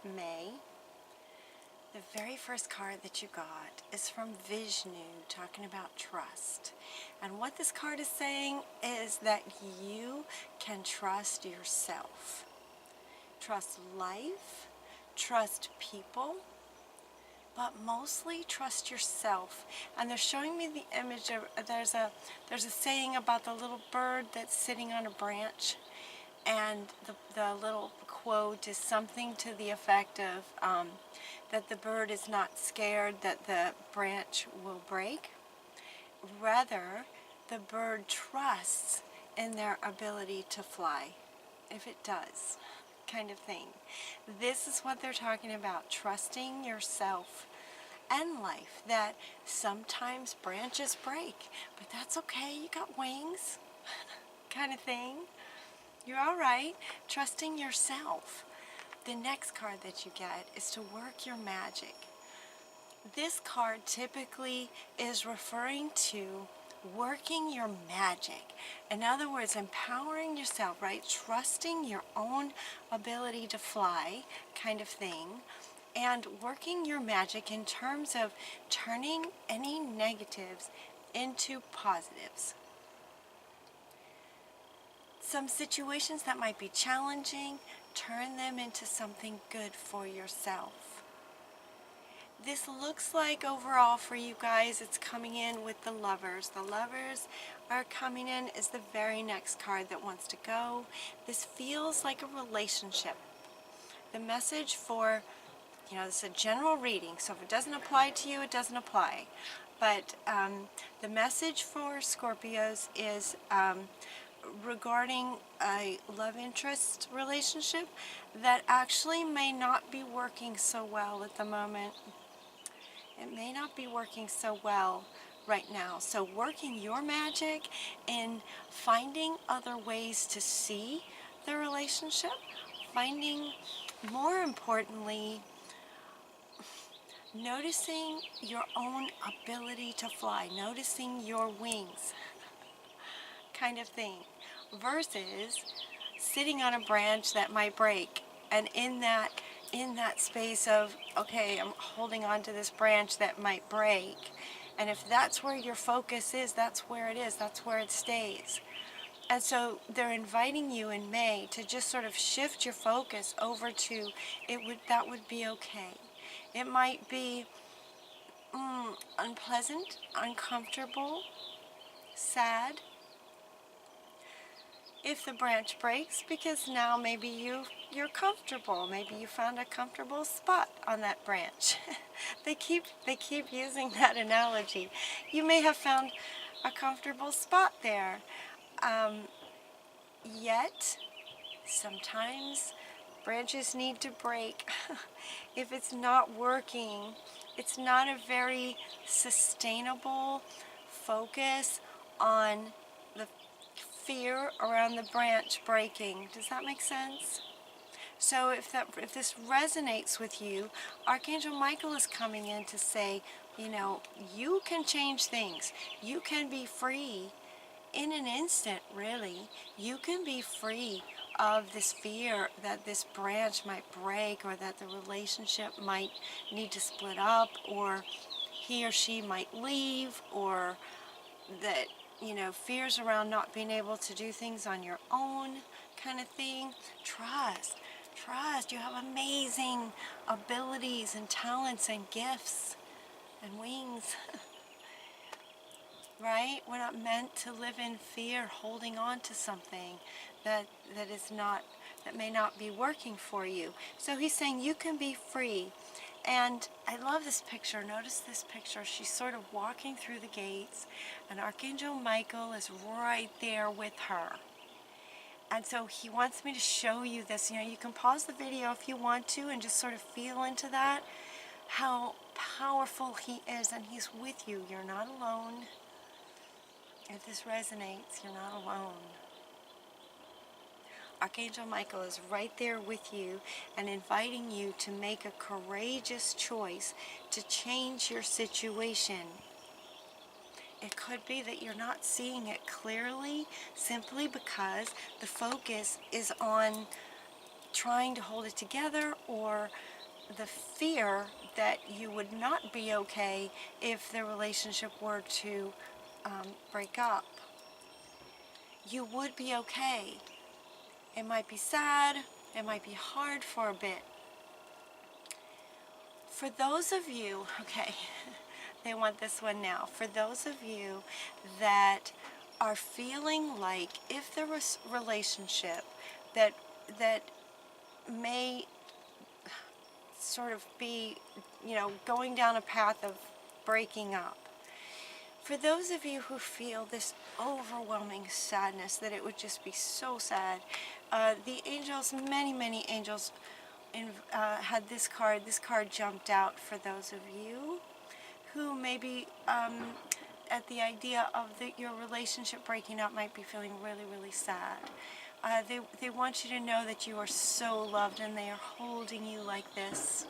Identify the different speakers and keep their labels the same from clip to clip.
Speaker 1: May. The very first card that you got is from Vishnu, talking about trust. And what this card is saying is that you can trust yourself. Trust life, trust people, but mostly trust yourself. And they're showing me the image of, there's a saying about the little bird that's sitting on a branch, and the little quote is something to the effect of that the bird is not scared that the branch will break. Rather, the bird trusts in their ability to fly, if it does, kind of thing. This is what they're talking about, trusting yourself and life, that sometimes branches break, but that's okay, you got wings, kind of thing. You're all right, trusting yourself. The next card that you get is to work your magic. This card typically is referring to working your magic. In other words, empowering yourself, right? Trusting your own ability to fly, kind of thing, and working your magic in terms of turning any negatives into positives. Some situations that might be challenging, turn them into something good for yourself. This looks like overall for you guys, it's coming in with the Lovers. The Lovers are coming in as the very next card that wants to go. This feels like a relationship. The message for, this is a general reading, so if it doesn't apply to you, it doesn't apply. But the message for Scorpios is regarding a love interest relationship that actually may not be working so well at the moment. It may not be working so well right now. So working your magic and finding other ways to see the relationship, finding, more importantly, noticing your own ability to fly, noticing your wings, kind of thing, versus sitting on a branch that might break. And in that space of, okay, I'm holding on to this branch that might break, and if that's where your focus is, that's where it is, that's where it stays. And so they're inviting you in May to just sort of shift your focus over to that would be okay. It might be unpleasant, uncomfortable, sad if the branch breaks, because now maybe you're comfortable. Maybe you found a comfortable spot on that branch. They keep using that analogy. You may have found a comfortable spot there. Yet, sometimes branches need to break. If it's not working, it's not a very sustainable focus on the fear around the branch breaking. Does that make sense? So if this resonates with you, Archangel Michael is coming in to say, you can change things. You can be free in an instant, really. You can be free of this fear that this branch might break, or that the relationship might need to split up, or he or she might leave, or that fears around not being able to do things on your own, kind of thing. Trust. You have amazing abilities and talents and gifts and wings. Right? We're not meant to live in fear, holding on to something that may not be working for you. So he's saying you can be free. And I love this picture. Notice this picture. She's sort of walking through the gates, and Archangel Michael is right there with her. And so he wants me to show you this. You can pause the video if you want to and just sort of feel into that, how powerful he is, and he's with you. You're not alone. If this resonates, you're not alone. Archangel Michael is right there with you and inviting you to make a courageous choice to change your situation. It could be that you're not seeing it clearly simply because the focus is on trying to hold it together, or the fear that you would not be okay if the relationship were to break up. You would be okay. It might be sad, it might be hard for a bit. For those of you, okay, they want this one now. For those of you that are feeling like if there was a relationship that may sort of be, going down a path of breaking up. For those of you who feel this overwhelming sadness, that it would just be so sad, the angels, many angels had this card. This card jumped out for those of you who maybe at the idea of your relationship breaking up might be feeling really sad. They want you to know that you are so loved and they are holding you like this.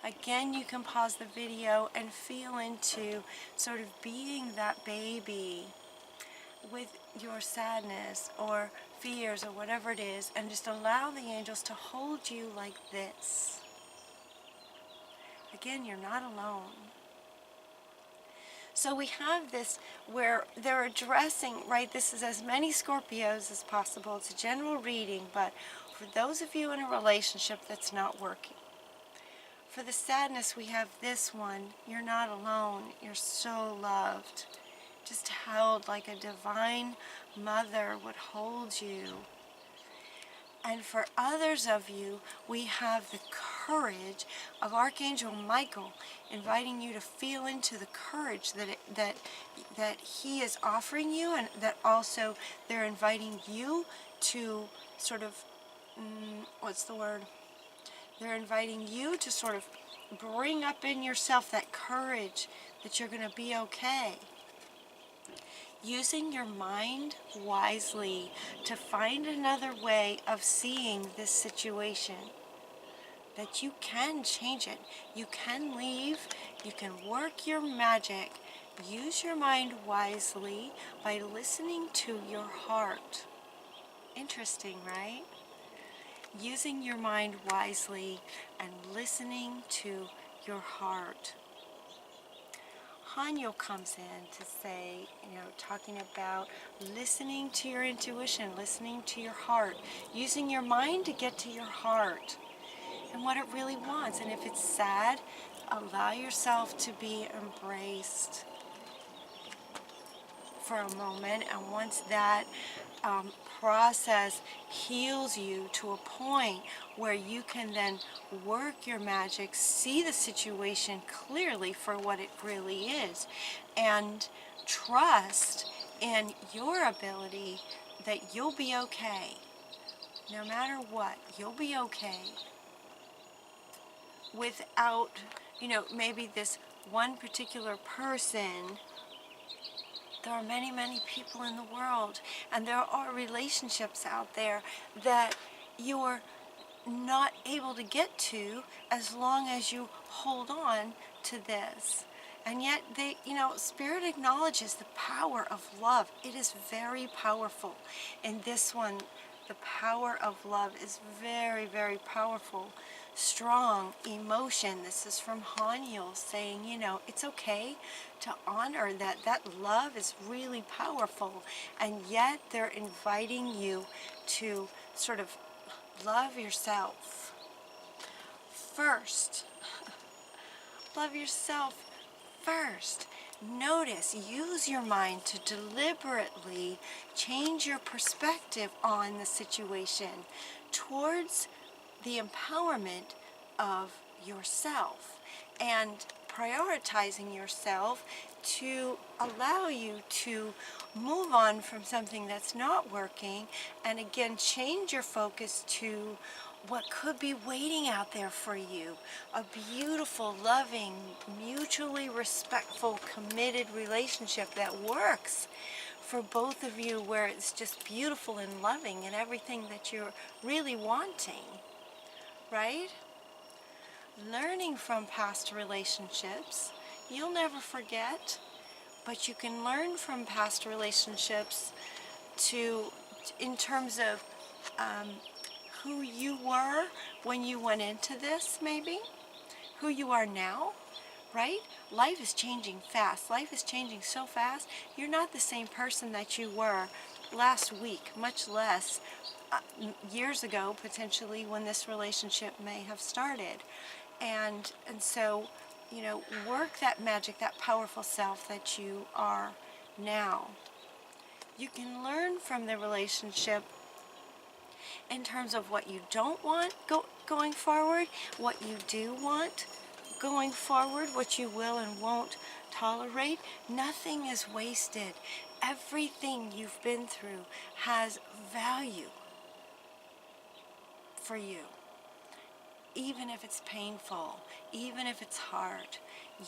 Speaker 1: Again, you can pause the video and feel into sort of being that baby with your sadness or fears or whatever it is, and just allow the angels to hold you like this. Again, you're not alone. So we have this where they're addressing, right, this is as many Scorpios as possible. It's a general reading, but for those of you in a relationship that's not working, for the sadness, we have this one. You're not alone. You're so loved. Just held like a divine mother would hold you. And for others of you, we have the courage of Archangel Michael inviting you to feel into the courage that he is offering you, and that also they're inviting you to sort of, they're inviting you to sort of bring up in yourself that courage that you're going to be okay. Using your mind wisely to find another way of seeing this situation. That you can change it. You can leave. You can work your magic. Use your mind wisely by listening to your heart. Interesting, right? Using your mind wisely and listening to your heart. Hanyo comes in to say, talking about listening to your intuition, listening to your heart, using your mind to get to your heart and what it really wants. And if it's sad, allow yourself to be embraced for a moment. And once that process heals you to a point where you can then work your magic, see the situation clearly for what it really is, and trust in your ability that you'll be okay. No matter what, you'll be okay. Without, maybe this one particular person. There are many people in the world, and there are relationships out there that you're not able to get to as long as you hold on to this. And yet Spirit acknowledges the power of love. It is very powerful. In this one, the power of love is very powerful. Strong emotion. This is from Haniel saying, it's okay to honor that love is really powerful, and yet they're inviting you to sort of love yourself first. Love yourself first. Notice, use your mind to deliberately change your perspective on the situation towards the empowerment of yourself and prioritizing yourself to allow you to move on from something that's not working, and again change your focus to what could be waiting out there for you. A beautiful, loving, mutually respectful, committed relationship that works for both of you, where it's just beautiful and loving and everything that you're really wanting, right? Learning from past relationships. You'll never forget, but you can learn from past relationships in terms of who you were when you went into this, maybe, who you are now, right? Life is changing fast. Life is changing so fast. You're not the same person that you were last week, much less years ago, potentially, when this relationship may have started. And so, you know, work that magic, that powerful self that you are now. You can learn from the relationship in terms of what you don't want going forward, what you do want going forward, what you will and won't tolerate. Nothing is wasted. Everything you've been through has value for you. Even if it's painful, even if it's hard,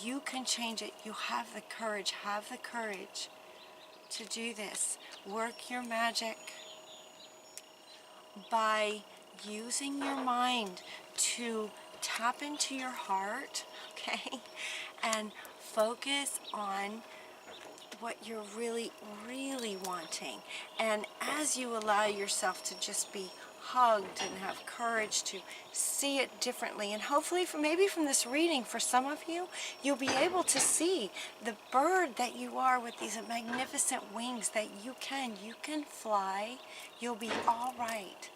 Speaker 1: you can change it. You have the courage to do this. Work your magic by using your mind to tap into your heart, okay, and focus on what you're really, really wanting. And as you allow yourself to just be hugged and have courage to see it differently, and hopefully maybe from this reading, for some of you, you'll be able to see the bird that you are with these magnificent wings that you can fly. You'll be all right.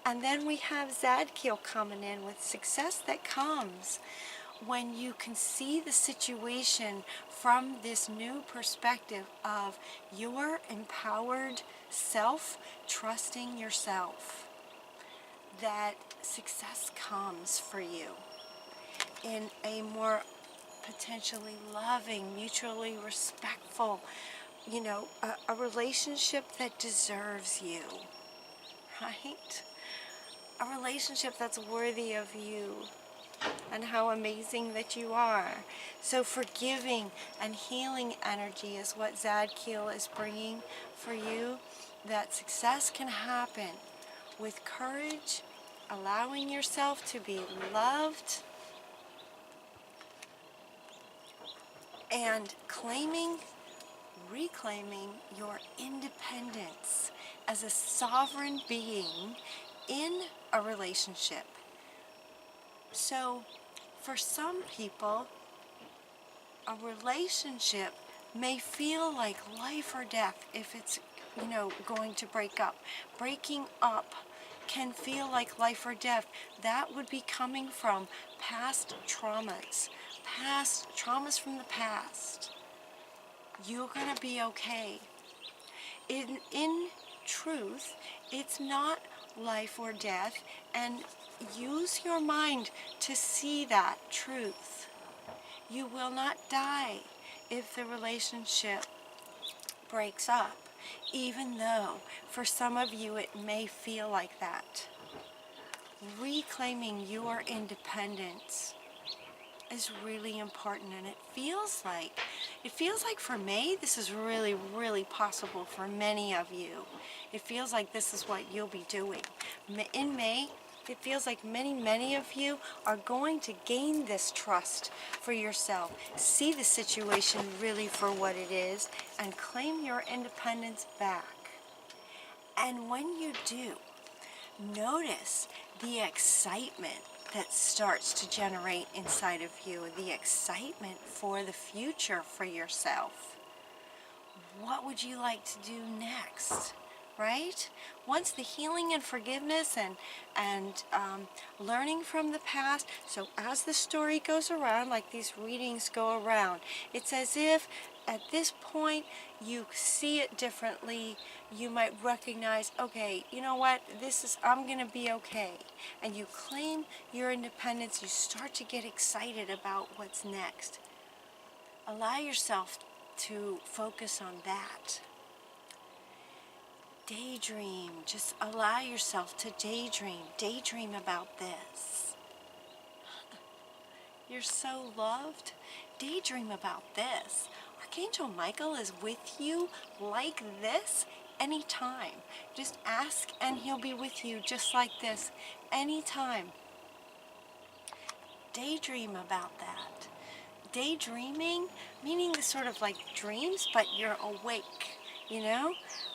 Speaker 1: And then we have Zadkiel coming in with success that comes when you can see the situation from this new perspective of your empowered self, trusting yourself, that success comes for you in a more potentially loving, mutually respectful, you know, a relationship that deserves you, right? A relationship that's worthy of you and how amazing that you are. So forgiving and healing energy is what Zadkiel is bringing for you, that success can happen with courage, allowing yourself to be loved, and reclaiming your independence as a sovereign being in a relationship. So for some people, a relationship may feel like life or death if it's, you know, going to break up. Breaking up can feel like life or death. That would be coming from past traumas from the past. You're going to be okay. In truth, it's not life or death, and use your mind to see that truth. You will not die if the relationship breaks up, even though for some of you it may feel like that. Reclaiming your independence is really important, and it feels like for May, this is really, really possible for many of you. It feels like this is what you'll be doing. In May, it feels like many of you are going to gain this trust for yourself, see the situation really for what it is, and claim your independence back. And when you do, notice the excitement that starts to generate inside of you, the excitement for the future for yourself. What would you like to do next, right? Once the healing and forgiveness and learning from the past, so as the story goes around, like these readings go around, it's as if at this point you see it differently. You might recognize, okay, you know what, I'm gonna be okay. And you claim your independence, you start to get excited about what's next. Allow yourself to focus on that. Daydream, just allow yourself to daydream about this. You're so loved. Daydream about this. Archangel Michael is with you like this anytime. Just ask and he'll be with you just like this anytime. Daydream about that. Daydreaming, meaning the sort of like dreams, but you're awake, you know?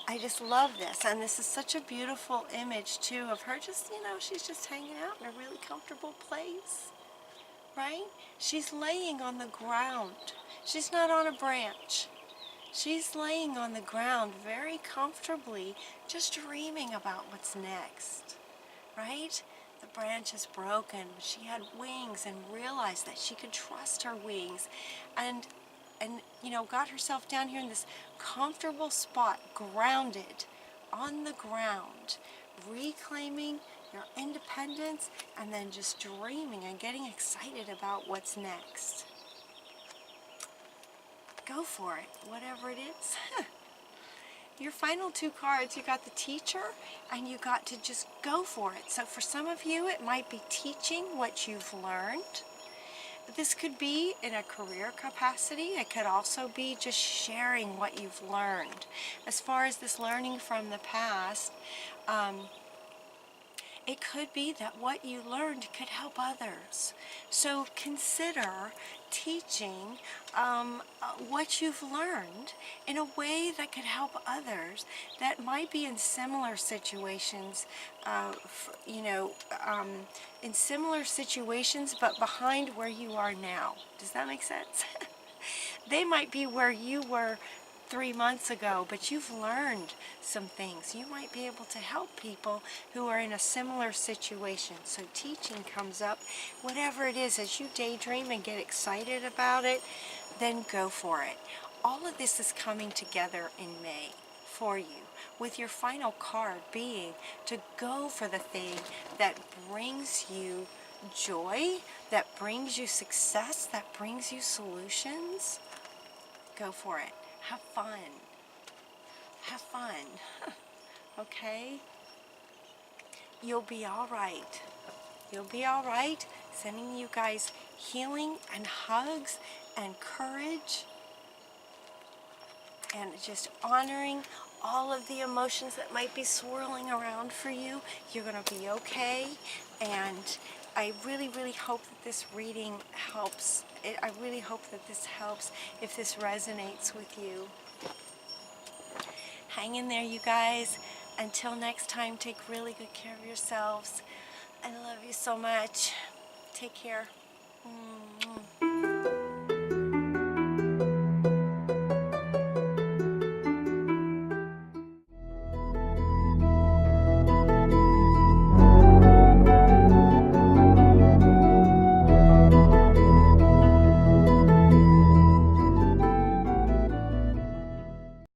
Speaker 1: I just love this, and this is such a beautiful image too of her just, she's just hanging out in a really comfortable place, right? She's laying on the ground. She's not on a branch. She's laying on the ground very comfortably, just dreaming about what's next, right? The branch is broken. She had wings and realized that she could trust her wings, and got herself down here in this comfortable spot, grounded on the ground, reclaiming your independence, and then just dreaming and getting excited about what's next. Go for it, whatever it is. Your final two cards, you got the teacher, and you got to just go for it. So for some of you, it might be teaching what you've learned. This could be in a career capacity. It could also be just sharing what you've learned. As far as this learning from the past, it could be that what you learned could help others. So consider teaching what you've learned in a way that could help others that might be in similar situations, in similar situations, but behind where you are now. Does that make sense? They might be where you were 3 months ago, but you've learned some things. You might be able to help people who are in a similar situation. So teaching comes up. Whatever it is, as you daydream and get excited about it, then go for it. All of this is coming together in May for you, with your final card being to go for the thing that brings you joy, that brings you success, that brings you solutions. Go for it. Have fun. Have fun. Okay? You'll be all right. You'll be all right. Sending you guys healing and hugs and courage, and just honoring all of the emotions that might be swirling around for you. You're going to be okay, and I really, really hope that this reading helps. I really hope that this helps if this resonates with you. Hang in there, you guys. Until next time, take really good care of yourselves. I love you so much. Take care.